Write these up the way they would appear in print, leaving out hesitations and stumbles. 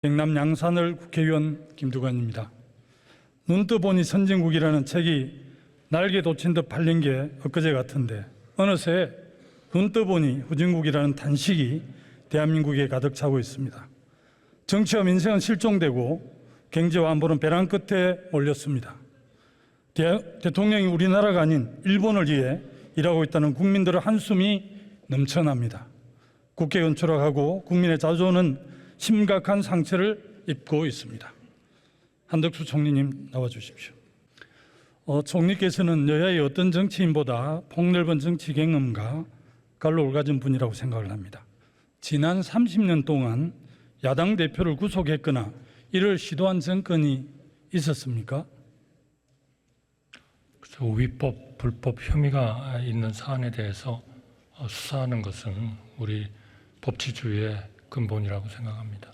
경남 양산을 국회의원 김두관입니다. 눈뜨보니 선진국이라는 책이 날개 돋친 듯 팔린 게 엊그제 같은데 어느새 눈뜨보니 후진국이라는 단식이 대한민국에 가득 차고 있습니다. 정치와 민생은 실종되고 경제와 안보는 벼랑 끝에 몰렸습니다. 대통령이 우리나라가 아닌 일본을 위해 일하고 있다는 국민들의 한숨이 넘쳐납니다. 국회의원 추락하고 국민의 자존은 심각한 상처를 입고 있습니다. 한덕수 총리님 나와 주십시오. 총리께서는 여야의 어떤 정치인보다 폭넓은 정치 경험과 갈록을 가진 분이라고 생각을 합니다. 지난 30년 동안 야당 대표를 구속했거나 이를 시도한 정권이 있었습니까? 위법, 불법 혐의가 있는 사안에 대해서 수사하는 것은 우리 법치주의의 근본이라고 생각합니다.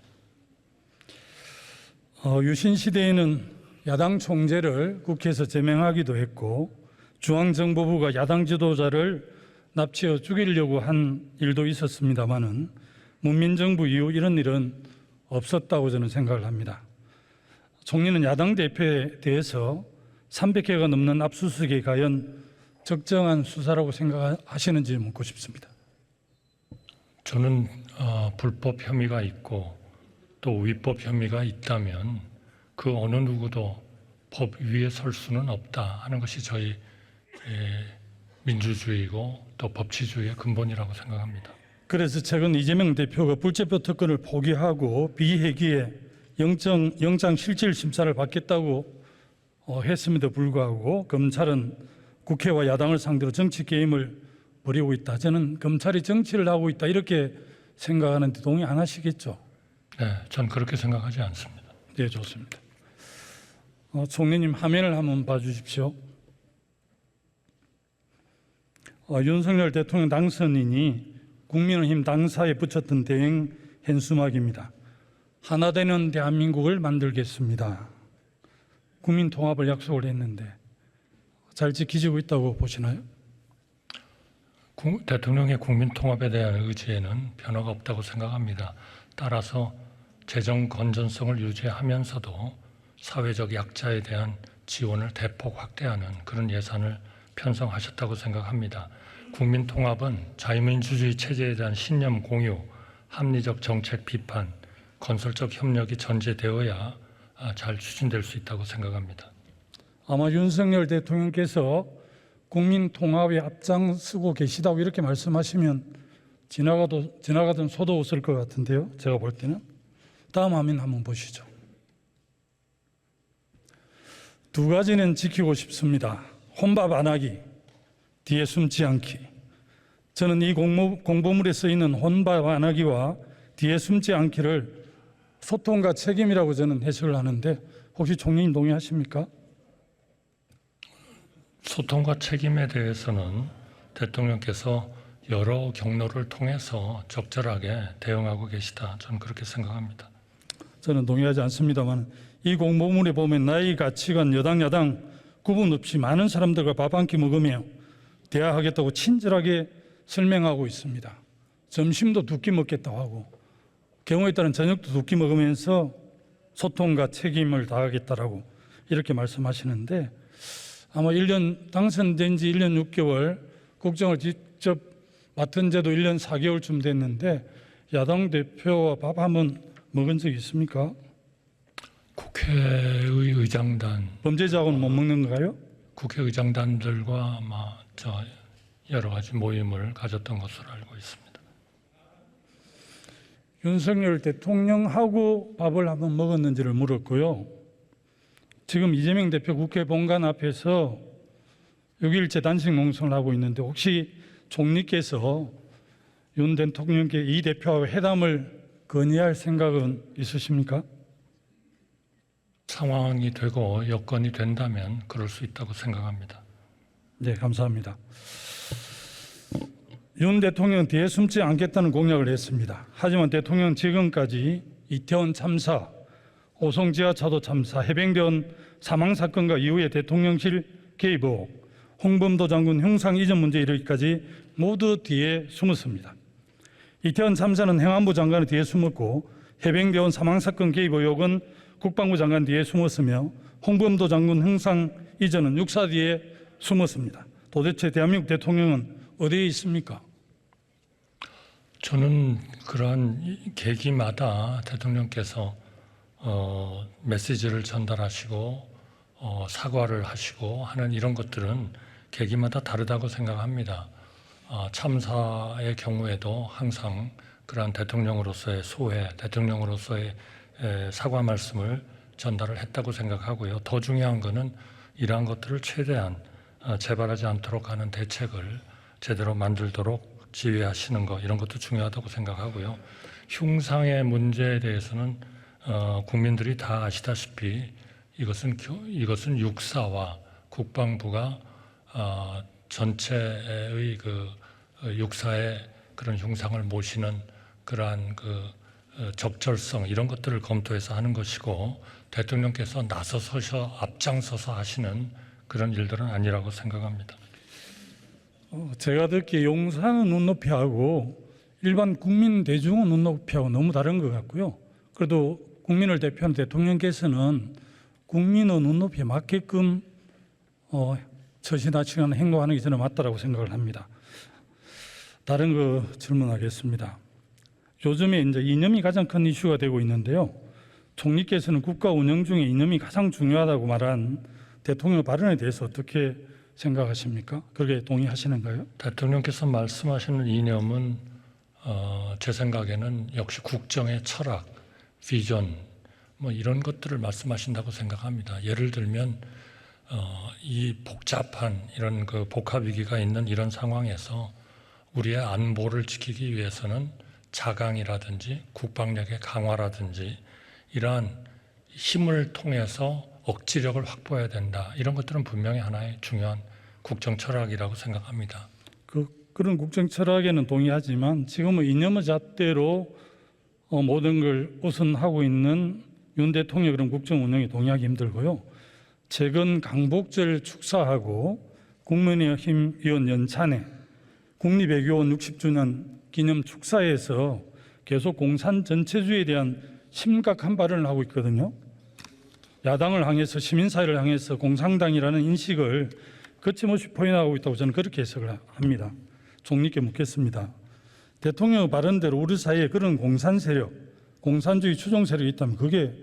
유신 시대에는 야당 총재를 국회에서 제명하기도 했고 중앙정보부가 야당 지도자를 납치해 죽이려고 한 일도 있었습니다마는 문민정부 이후 이런 일은 없었다고 저는 생각을 합니다. 총리는 야당 대표에 대해서 300회가 넘는 압수수색이 과연 적정한 수사라고 생각하시는지 묻고 싶습니다. 저는 불법 혐의가 있고 또 위법 혐의가 있다면 그 어느 누구도 법 위에 설 수는 없다 하는 것이 저희 민주주의고 또 법치주의의 근본이라고 생각합니다. 그래서 최근 이재명 대표가 불체포 특권을 포기하고 비회기에 영장실질 심사를 받겠다고 했음에도 불구하고 검찰은 국회와 야당을 상대로 정치 게임을 벌이고 있다. 저는 검찰이 정치를 하고 있다 이렇게 생각하는데 동의 안 하시겠죠? 네, 전 그렇게 생각하지 않습니다. 네, 좋습니다. 총리님 화면을 한번 봐주십시오. 윤석열 대통령 당선인이 국민의힘 당사에 붙였던 대행 현수막입니다. 하나 되는 대한민국을 만들겠습니다. 국민 통합을 약속을 했는데 잘 지키지고 있다고 보시나요? 대통령의 국민 통합에 대한 의지에는 변화가 없다고 생각합니다. 따라서 재정 건전성을 유지하면서도 사회적 약자에 대한 지원을 대폭 확대하는 그런 예산을 편성하셨다고 생각합니다. 국민 통합은 자유민주주의 체제에 대한 신념 공유, 합리적 정책 비판, 건설적 협력이 전제되어야 잘 추진될 수 있다고 생각합니다. 아마 윤석열 대통령께서 국민 통합에 앞장서고 계시다고 이렇게 말씀하시면 지나가던 소도 웃을 것 같은데요. 제가 볼 때는. 다음 화면 한번 보시죠. 두 가지는 지키고 싶습니다. 혼밥 안 하기, 뒤에 숨지 않기. 저는 이 공보물에 쓰이는 혼밥 안 하기와 뒤에 숨지 않기를 소통과 책임이라고 저는 해석을 하는데 혹시 총리님 동의하십니까? 소통과 책임에 대해서는 대통령께서 여러 경로를 통해서 적절하게 대응하고 계시다. 저는 그렇게 생각합니다. 저는 동의하지 않습니다만 이 공보물에 보면 나이, 가치관, 여당, 야당 구분 없이 많은 사람들과 밥 한 끼 먹으며 대화하겠다고 친절하게 설명하고 있습니다. 점심도 두 끼 먹겠다고 하고 경우에 따른 저녁도 두 끼 먹으면서 소통과 책임을 다하겠다라고 이렇게 말씀하시는데 아마 1년 당선된 지 1년 6개월 국정을 직접 맡은 지도 1년 4개월쯤 됐는데 야당 대표와 밥 한번 먹은 적 있습니까? 국회의 의장단 범죄자하고는 못 먹는 건가요? 국회의장단들과 여러 가지 모임을 가졌던 것으로 알고 있습니다. 윤석열 대통령하고 밥을 한번 먹었는지를 물었고요. 지금 이재명 대표 국회 본관 앞에서 6일째 단식 농성을 하고 있는데 혹시 총리께서 윤 대통령께 이 대표와 회담을 건의할 생각은 있으십니까? 상황이 되고 여건이 된다면 그럴 수 있다고 생각합니다. 네, 감사합니다. 윤 대통령은 뒤에 숨지 않겠다는 공약을 했습니다. 하지만 대통령은 지금까지 이태원 참사, 오송 지하차도 참사, 해병대원 사망 사건과 이후에 대통령실 개입 의혹, 홍범도 장군 형상 이전 문제에 이르기까지 모두 뒤에 숨었습니다. 이태원 참사는 행안부 장관의 뒤에 숨었고 해병대원 사망사건 개입 의혹은 국방부 장관 뒤에 숨었으며 홍범도 장군 형상 이전은 육사 뒤에 숨었습니다. 도대체 대한민국 대통령은 어디에 있습니까? 저는 그러한 계기마다 대통령께서 메시지를 전달하시고 사과를 하시고 하는 이런 것들은 계기마다 다르다고 생각합니다. 참사의 경우에도 항상 그러한 대통령으로서의 소회, 대통령으로서의 사과 말씀을 전달을 했다고 생각하고요. 더 중요한 것은 이러한 것들을 최대한 재발하지 않도록 하는 대책을 제대로 만들도록 지휘하시는 것, 이런 것도 중요하다고 생각하고요. 흉상의 문제에 대해서는 국민들이 다 아시다시피 이것은 육사와 국방부가 전체의 그 육사의 그런 흉상을 모시는 그러한 그 적절성, 이런 것들을 검토해서 하는 것이고, 대통령께서 나서서 앞장서서 하시는 그런 일들은 아니라고 생각합니다. 제가 듣기에 용사는 눈높이하고 일반 국민 대중은 눈높이하고 너무 다른 것 같고요. 그래도 국민을 대표하는 대통령께서는 국민의 눈높이에 맞게끔 처신하시거나 행동하는 게 저는 맞다라고 생각을 합니다. 다른 거 질문하겠습니다. 요즘에 이제 이념이 가장 큰 이슈가 되고 있는데요. 총리께서는 국가 운영 중에 이념이 가장 중요하다고 말한 대통령 발언에 대해서 어떻게 생각하십니까? 그렇게 동의하시는가요? 대통령께서 말씀하시는 이념은 제 생각에는 역시 국정의 철학, 비전, 뭐 이런 것들을 말씀하신다고 생각합니다. 예를 들면 이 복잡한 이런 그 복합위기가 있는 이런 상황에서 우리의 안보를 지키기 위해서는 자강이라든지 국방력의 강화라든지 이러한 힘을 통해서 억지력을 확보해야 된다. 이런 것들은 분명히 하나의 중요한 국정 철학이라고 생각합니다. 그런 국정 철학에는 동의하지만 지금은 이념의 잣대로 모든 걸 우선하고 있는 윤 대통령 그런 국정 운영에 동의하기 힘들고요. 최근 강복절 축사하고 국민의힘 의원 연찬회 국립외교원 60주년 기념 축사에서 계속 공산 전체주의에 대한 심각한 발언을 하고 있거든요. 야당을 향해서, 시민사회를 향해서 공산당이라는 인식을 거침없이 포인하고 있다고 저는 그렇게 해석을 합니다. 총리께 묻겠습니다. 대통령의 발언대로 우리 사회에 그런 공산 세력, 공산주의 추종 세력이 있다면 그게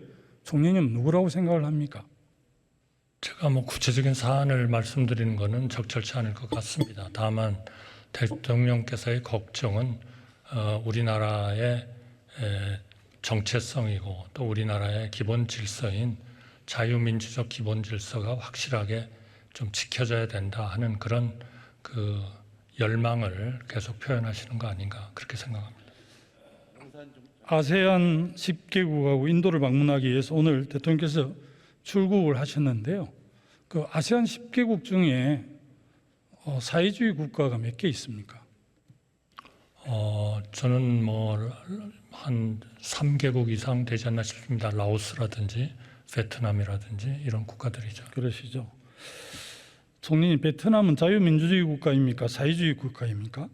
총리님 누구라고 생각을 합니까? 제가 뭐 구체적인 사안을 말씀드리는 것은 적절치 않을 것 같습니다. 다만 대통령께서의 걱정은 우리나라의 정체성이고 또 우리나라의 기본 질서인 자유민주적 기본 질서가 확실하게 좀 지켜져야 된다 하는 그런 그 열망을 계속 표현하시는 거 아닌가 그렇게 생각합니다. 아세안 10개국하고 인도를 방문하기 위해서 오늘 대통령께서 출국을 하셨는데요. 그 아세안 10개국 중에 사회주의 국가가 몇 개 있습니까? 저는 뭐 한 3개국 이상 되지 않나 싶습니다. 라오스라든지 베트남이라든지 이런 국가들이죠. 그러시죠. 총리님, 베트남은 자유민주주의 국가입니까? 사회주의 국가입니까?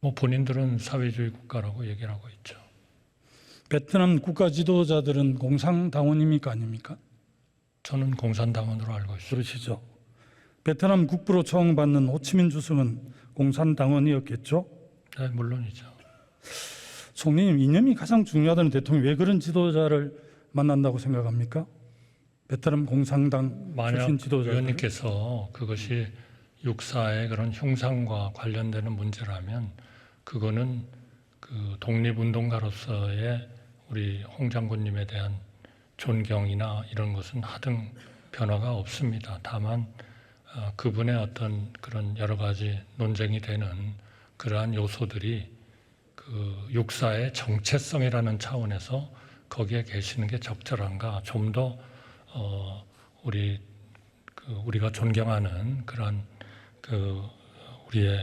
뭐 본인들은 사회주의 국가라고 얘기를 하고 있죠. 베트남 국가 지도자들은 공산당원입니까? 아닙니까? 저는 공산당원으로 알고 있습니다. 그러시죠. 베트남 국부로 초청받는 호치민 주석은 공산당원이었겠죠? 네, 물론이죠. 총리님, 이념이 가장 중요하다는 대통령이 왜 그런 지도자를 만난다고 생각합니까? 베트남 공산당 출신 지도자. 의원님께서 그것이 육사의 그런 흉상과 관련되는 문제라면 그거는 그 독립운동가로서의 우리 홍 장군님에 대한 존경이나 이런 것은 하등 변화가 없습니다. 다만 그분의 어떤 그런 여러 가지 논쟁이 되는 그러한 요소들이 그 육사의 정체성이라는 차원에서 거기에 계시는 게 적절한가, 좀 더 우리가 존경하는 그런 그 우리의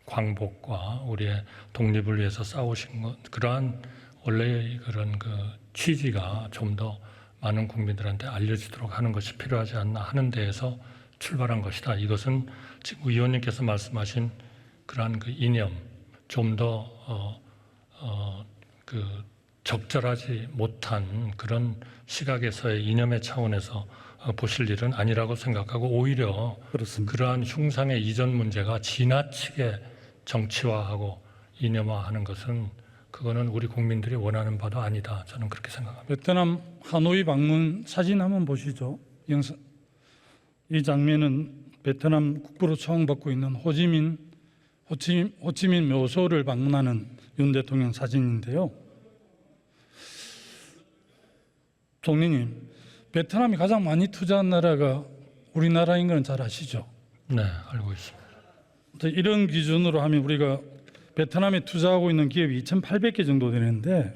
광복과 우리의 독립을 위해서 싸우신 것, 그러한 원래의 그런 그 취지가 좀 더 많은 국민들한테 알려지도록 하는 것이 필요하지 않나 하는 데에서 출발한 것이다. 이것은 지금 의원님께서 말씀하신 그러한 그 이념, 좀 더 적절하지 못한 그런 시각에서의 이념의 차원에서 보실 일은 아니라고 생각하고, 오히려 그렇습니다. 그러한 흉상의 이전 문제가 지나치게 정치화하고 이념화하는 것은 그거는 우리 국민들이 원하는 바도 아니다. 저는 그렇게 생각합니다. 베트남 하노이 방문 사진 한번 보시죠. 영상. 이 장면은 베트남 국부로 초청받고 있는 호치민 묘소를 방문하는 윤 대통령 사진인데요. 총리님, 베트남이 가장 많이 투자한 나라가 우리나라인 건 잘 아시죠? 네, 알고 있습니다. 이런 기준으로 하면 우리가 베트남에 투자하고 있는 기업이 2,800개 정도 되는데,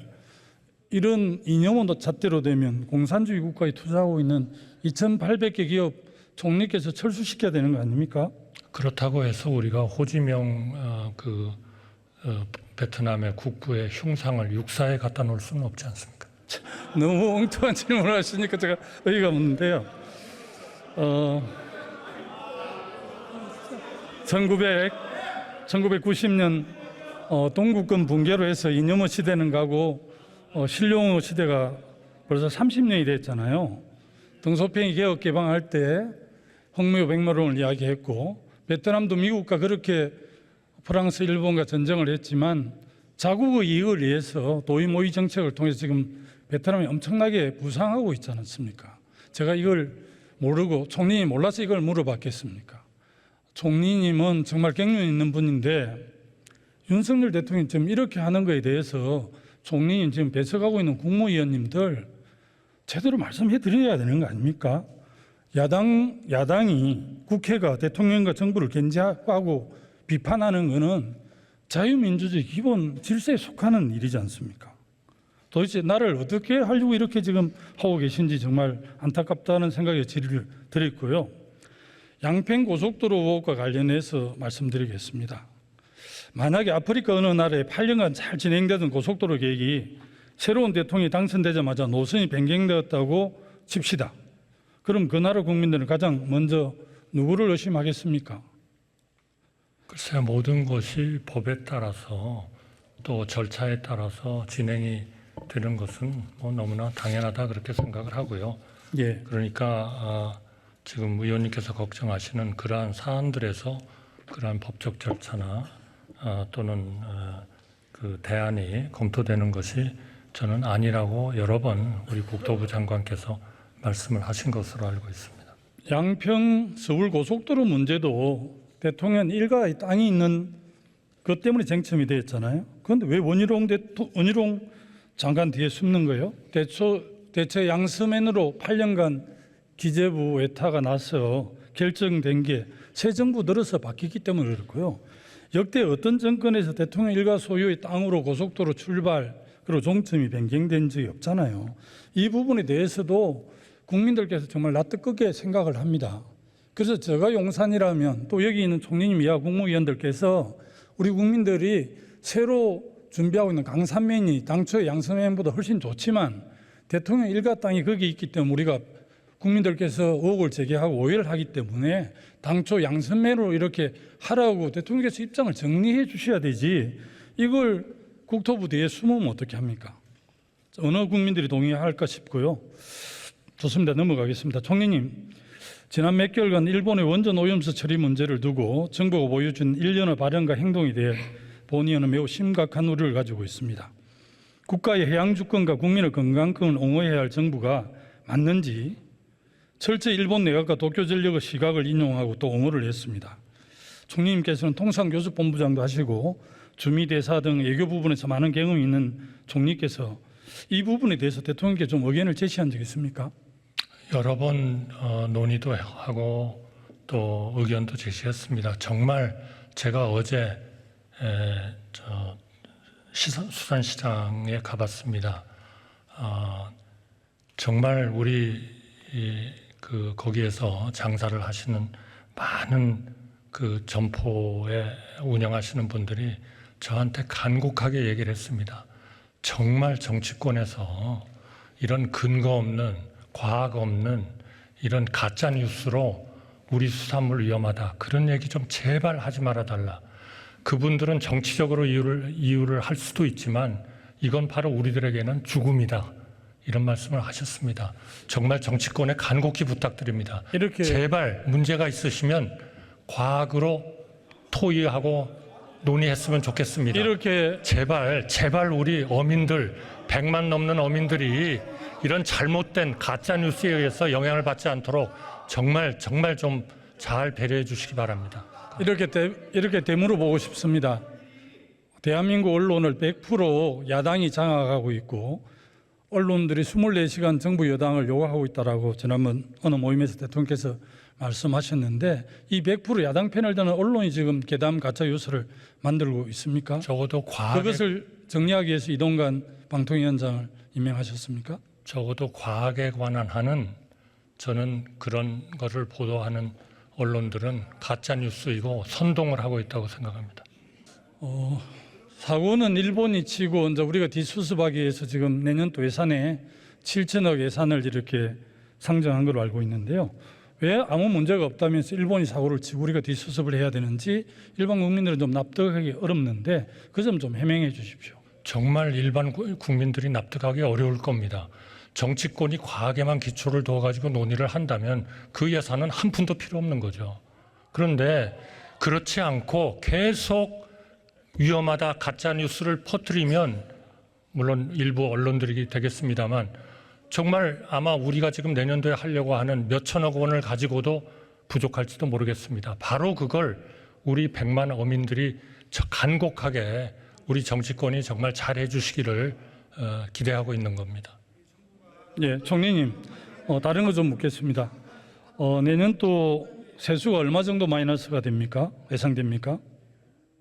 이런 이념은 잣대로 되면 공산주의 국가에 투자하고 있는 2,800개 기업 총리께서 철수시켜야 되는 거 아닙니까? 그렇다고 해서 우리가 호지명 베트남의 국부의 흉상을 육사에 갖다 놓을 수는 없지 않습니까? 너무 엉뚱한 질문을 하시니까 제가 어이가 없는데요. 1990년 동국권 붕괴로 해서 이념의 시대는 가고 신룡의 시대가 벌써 30년이 됐잖아요. 등소평이 개혁 개방할 때 홍미호 백마론을 이야기했고, 베트남도 미국과 그렇게 프랑스, 일본과 전쟁을 했지만 자국의 이익을 위해서 도의모의 정책을 통해서 지금 베트남이 엄청나게 부상하고 있지 않습니까? 제가 이걸 모르고 총리님 몰라서 이걸 물어봤겠습니까? 총리님은 정말 경륜 있는 분인데 윤석열 대통령이 지금 이렇게 하는 거에 대해서 총리님 지금 배석하고 있는 국무위원님들 제대로 말씀해 드려야 되는 거 아닙니까? 야당이 국회가 대통령과 정부를 견제하고 비판하는 것은 자유민주주의 기본 질서에 속하는 일이지 않습니까? 도대체 나를 어떻게 하려고 이렇게 지금 하고 계신지 정말 안타깝다는 생각에 질의를 드렸고요. 양평 고속도로 의혹과 관련해서 말씀드리겠습니다. 만약에 아프리카 어느 나라에 8년간 잘 진행되던 고속도로 계획이 새로운 대통령이 당선되자마자 노선이 변경되었다고 칩시다. 그럼 그 나라 국민들은 가장 먼저 누구를 의심하겠습니까? 글쎄요, 모든 것이 법에 따라서 또 절차에 따라서 진행이 되는 것은 뭐 너무나 당연하다 그렇게 생각을 하고요. 예. 그러니까 지금 의원님께서 걱정하시는 그러한 사안들에서 그러한 법적 절차나 또는 그 대안이 검토되는 것이 저는 아니라고 여러 번 우리 국토부 장관께서 말씀을 하신 것으로 알고 있습니다. 양평 서울 고속도로 문제도 대통령 일가의 땅이 있는 것 때문에 쟁점이 되었잖아요. 그런데 왜 원희룡 장관 뒤에 숨는 거예요? 대체 양서맨으로 8년간 기재부 외타가 나서 결정된 게 새 정부 들어서 바뀌기 때문에 그렇고요. 역대 어떤 정권에서 대통령 일가 소유의 땅으로 고속도로 출발 그리고 종점이 변경된 적이 없잖아요. 이 부분에 대해서도 국민들께서 정말 낯뜨겁게 생각을 합니다. 그래서 제가 용산이라면 또 여기 있는 총리님 이하 국무위원들께서 우리 국민들이 새로 준비하고 있는 강산면이 당초의 양서면보다 훨씬 좋지만 대통령 일가 땅이 거기 있기 때문에 우리가 국민들께서 의혹을 제기하고 오해를 하기 때문에 당초 양선면으로 이렇게 하라고 대통령께서 입장을 정리해 주셔야 되지, 이걸 국토부 뒤에 숨으면 어떻게 합니까? 어느 국민들이 동의할까 싶고요. 좋습니다. 넘어가겠습니다. 총리님, 지난 몇 개월간 일본의 원전 오염수 처리 문제를 두고 정부가 보여준 일련의 발언과 행동에 대해 본의원은 매우 심각한 우려를 가지고 있습니다. 국가의 해양 주권과 국민의 건강권을 옹호해야 할 정부가 맞는지 철저히 일본 내각과 도쿄전력의 시각을 인용하고 또 옹호를 했습니다. 총리님께서는 통상교섭본부장도 하시고 주미대사 등 외교 부분에서 많은 경험이 있는 총리께서 이 부분에 대해서 대통령께 좀 의견을 제시한 적이 있습니까? 여러 번 논의도 하고 또 의견도 제시했습니다. 정말 제가 어제 수산시장에 가봤습니다. 정말 우리 거기에서 장사를 하시는 많은 그 점포에 운영하시는 분들이 저한테 간곡하게 얘기를 했습니다. 정말 정치권에서 이런 근거 없는, 과학 없는 이런 가짜 뉴스로 우리 수산물 위험하다, 그런 얘기 좀 제발 하지 말아 달라. 그분들은 정치적으로 이유를 할 수도 있지만 이건 바로 우리들에게는 죽음이다. 이런 말씀을 하셨습니다. 정말 정치권에 간곡히 부탁드립니다. 이렇게 제발 문제가 있으시면 과학으로 토의하고 논의했으면 좋겠습니다. 이렇게 제발 우리 어민들 100만 넘는 어민들이 이런 잘못된 가짜 뉴스에 의해서 영향을 받지 않도록 정말 좀 잘 배려해 주시기 바랍니다. 이렇게 되물어 보고 싶습니다. 대한민국 언론을 100% 야당이 장악하고 있고 언론들이 24시간 정부 여당을 욕하고 있다라고 지난번 어느 모임에서 대통령께서 말씀하셨는데 이 100% 야당 편을 드는 언론이 지금 괴담 가짜 뉴스를 만들고 있습니까? 적어도 그것을 정리하기 위해서 이동관 방통위원장을 임명하셨습니까? 적어도 과학에 관한 한은 저는 그런 것을 보도하는 언론들은 가짜 뉴스이고 선동을 하고 있다고 생각합니다. 사고는 일본이 치고 이제 우리가 뒷수습하기 위해서 지금 내년도 예산에 7천억 예산을 이렇게 상정한 걸로 알고 있는데요. 왜 아무 문제가 없다면서 일본이 사고를 치고 우리가 뒷수습을 해야 되는지 일반 국민들은 좀 납득하기 어렵는데 그 점 좀 해명해 주십시오. 정말 일반 국민들이 납득하기 어려울 겁니다. 정치권이 과학에만 기초를 둬가지고 논의를 한다면 그 예산은 한 푼도 필요 없는 거죠. 그런데 그렇지 않고 계속 위험하다 가짜 뉴스를 퍼뜨리면 물론 일부 언론들이 되겠습니다만 정말 아마 우리가 지금 내년도에 하려고 하는 몇 천억 원을 가지고도 부족할지도 모르겠습니다. 바로 그걸 우리 100만 어민들이 간곡하게 우리 정치권이 정말 잘해 주시기를 기대하고 있는 겁니다. 예, 총리님, 다른 거 좀 묻겠습니다. 내년 또 세수가 얼마 정도 마이너스가 됩니까? 예상됩니까?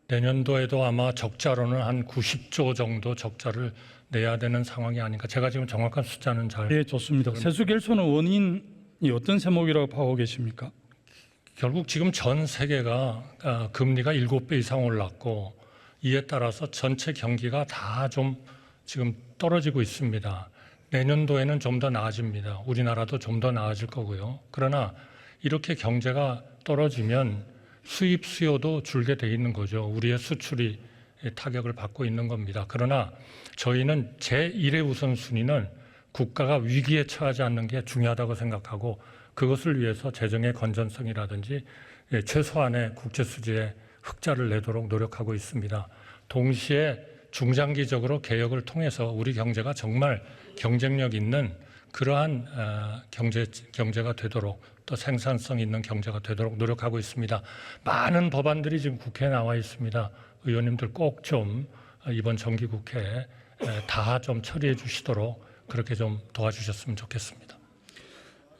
내년도에도 아마 적자로는 한 90조 정도 적자를 내야 되는 상황이 아닌가. 제가 지금 정확한 숫자는 잘 예, 좋습니다. 세수 결손의 원인이 어떤 세목이라고 파악하고 계십니까? 결국 지금 전 세계가 금리가 7배 이상 올랐고 이에 따라서 전체 경기가 다 좀 지금 떨어지고 있습니다. 내년도에는 좀 더 나아집니다. 우리나라도 좀 더 나아질 거고요. 그러나 이렇게 경제가 떨어지면 수입 수요도 줄게 돼 있는 거죠. 우리의 수출이 타격을 받고 있는 겁니다. 그러나 저희는 제1의 우선순위는 국가가 위기에 처하지 않는 게 중요하다고 생각하고 그것을 위해서 재정의 건전성이라든지 최소한의 국제수지에 흑자를 내도록 노력하고 있습니다. 동시에 중장기적으로 개혁을 통해서 우리 경제가 정말 경쟁력 있는 그러한 경제가 되도록 또 생산성 있는 경제가 되도록 노력하고 있습니다. 많은 법안들이 지금 국회에 나와 있습니다. 의원님들 꼭 좀 이번 정기국회에 다 좀 처리해 주시도록 그렇게 좀 도와주셨으면 좋겠습니다.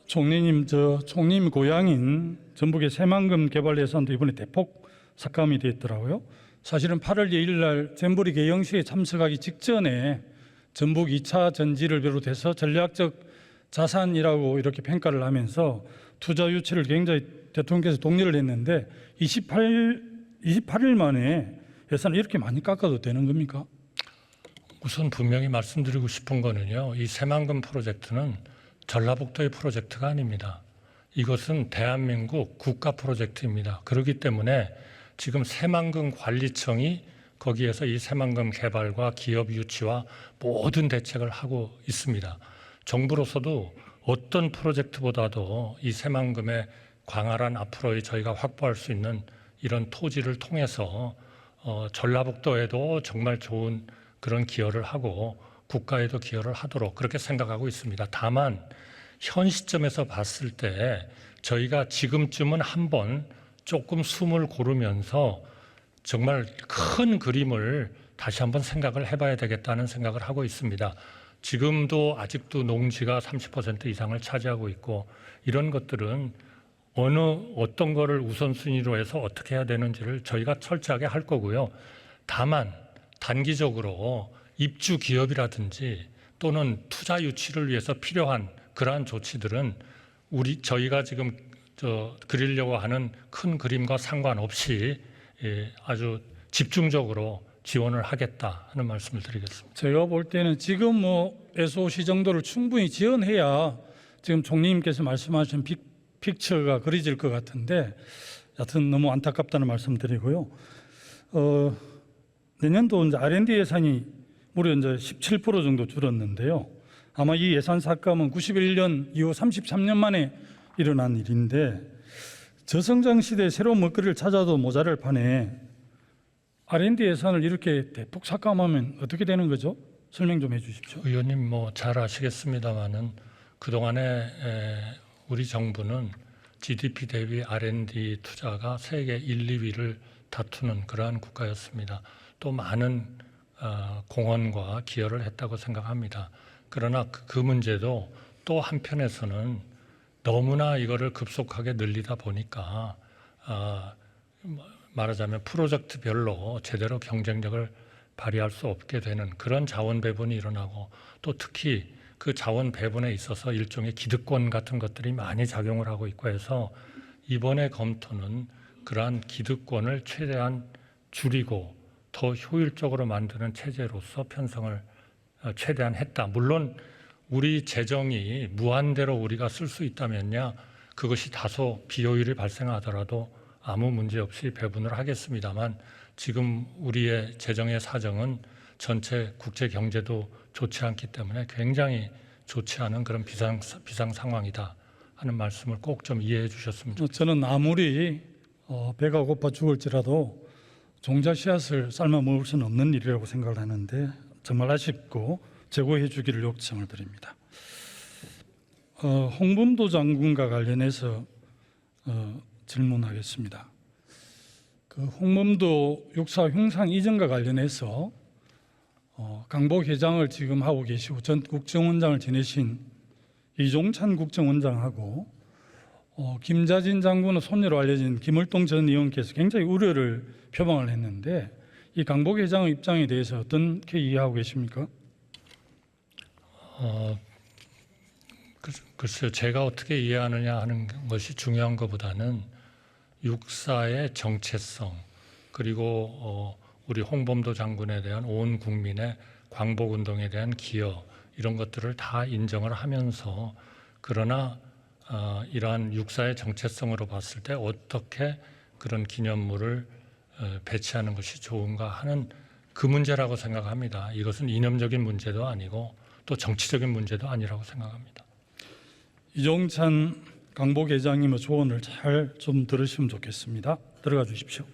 총리님, 총리님 고향인 전북의 새만금 개발 예산도 이번에 대폭 삭감이 됐더라고요. 사실은 8월 2일 날 잼버리 개영식에 참석하기 직전에 전북 2차 전지를 비롯해서 전략적 자산이라고 이렇게 평가를 하면서 투자 유치를 굉장히 대통령께서 독려를 했는데 28일 만에 예산을 이렇게 많이 깎아도 되는 겁니까? 우선 분명히 말씀드리고 싶은 거는요. 이 새만금 프로젝트는 전라북도의 프로젝트가 아닙니다. 이것은 대한민국 국가 프로젝트입니다. 그렇기 때문에 지금 새만금 관리청이 거기에서 이 새만금 개발과 기업 유치와 모든 대책을 하고 있습니다. 정부로서도 어떤 프로젝트보다도 이 새만금의 광활한 앞으로의 저희가 확보할 수 있는 이런 토지를 통해서 전라북도에도 정말 좋은 그런 기여를 하고 국가에도 기여를 하도록 그렇게 생각하고 있습니다. 다만 현 시점에서 봤을 때 저희가 지금쯤은 한번 조금 숨을 고르면서 정말 큰 그림을 다시 한번 생각을 해봐야 되겠다는 생각을 하고 있습니다. 지금도 아직도 농지가 30% 이상을 차지하고 있고 이런 것들은 어떤 거를 우선순위로 해서 어떻게 해야 되는지를 저희가 철저하게 할 거고요. 다만 단기적으로 입주 기업이라든지 또는 투자 유치를 위해서 필요한 그러한 조치들은 저희가 지금 그리려고 하는 큰 그림과 상관없이 아주 집중적으로 지원을 하겠다 하는 말씀을 드리겠습니다. 제가 볼 때는 지금 SOC 정도를 충분히 지원해야 지금 총리님께서 말씀하신 픽처가 그려질 것 같은데 여하튼 너무 안타깝다는 말씀 드리고요. 내년도 이제 R&D 예산이 무려 이제 17% 정도 줄었는데요. 아마 이 예산 삭감은 91년 이후 33년 만에 일어난 일인데 저성장 시대에 새로운 먹거리를 찾아도 모자랄 판에 R&D 예산을 이렇게 대폭 삭감하면 어떻게 되는 거죠? 설명 좀 해주십시오. 의원님 잘 아시겠습니다마는 그동안에 우리 정부는 GDP 대비 R&D 투자가 세계 1, 2위를 다투는 그러한 국가였습니다. 또 많은 공헌과 기여를 했다고 생각합니다. 그러나 그 문제도 또 한편에서는 너무나 이거를 급속하게 늘리다 보니까 말하자면 프로젝트별로 제대로 경쟁력을 발휘할 수 없게 되는 그런 자원 배분이 일어나고 또 특히 그 자원 배분에 있어서 일종의 기득권 같은 것들이 많이 작용을 하고 있고 해서 이번에 검토는 그러한 기득권을 최대한 줄이고 더 효율적으로 만드는 체제로서 편성을 최대한 했다. 물론 우리 재정이 무한대로 우리가 쓸 수 있다면야 그것이 다소 비효율이 발생하더라도 아무 문제 없이 배분을 하겠습니다만 지금 우리의 재정의 사정은 전체 국제 경제도 좋지 않기 때문에 굉장히 좋지 않은 그런 비상 상황이다 하는 말씀을 꼭 좀 이해해 주셨으면 좋겠습니다. 저는 아무리 배가 고파 죽을지라도 종자 씨앗을 삶아 먹을 수는 없는 일이라고 생각을 하는데 정말 아쉽고 제고해 주기를 요청을 드립니다. 홍범도 장군과 관련해서 질문하겠습니다. 그 홍범도 육사 흉상 이전과 관련해서 강복 회장을 지금 하고 계시고 전 국정원장을 지내신 이종찬 국정원장하고 김자진 장군의 손녀로 알려진 김을동 전 의원께서 굉장히 우려를 표방을 했는데 이 강복 회장의 입장에 대해서 어떻게 이해하고 계십니까? 글쎄요, 제가 어떻게 이해하느냐 하는 것이 중요한 것보다는 육사의 정체성 그리고 우리 홍범도 장군에 대한 온 국민의 광복운동에 대한 기여 이런 것들을 다 인정을 하면서 그러나 이러한 육사의 정체성으로 봤을 때 어떻게 그런 기념물을 배치하는 것이 좋은가 하는 그 문제라고 생각합니다. 이것은 이념적인 문제도 아니고 또 정치적인 문제도 아니라고 생각합니다. 이종찬 강복 회장님의 조언을 잘 좀 들으시면 좋겠습니다. 들어가 주십시오.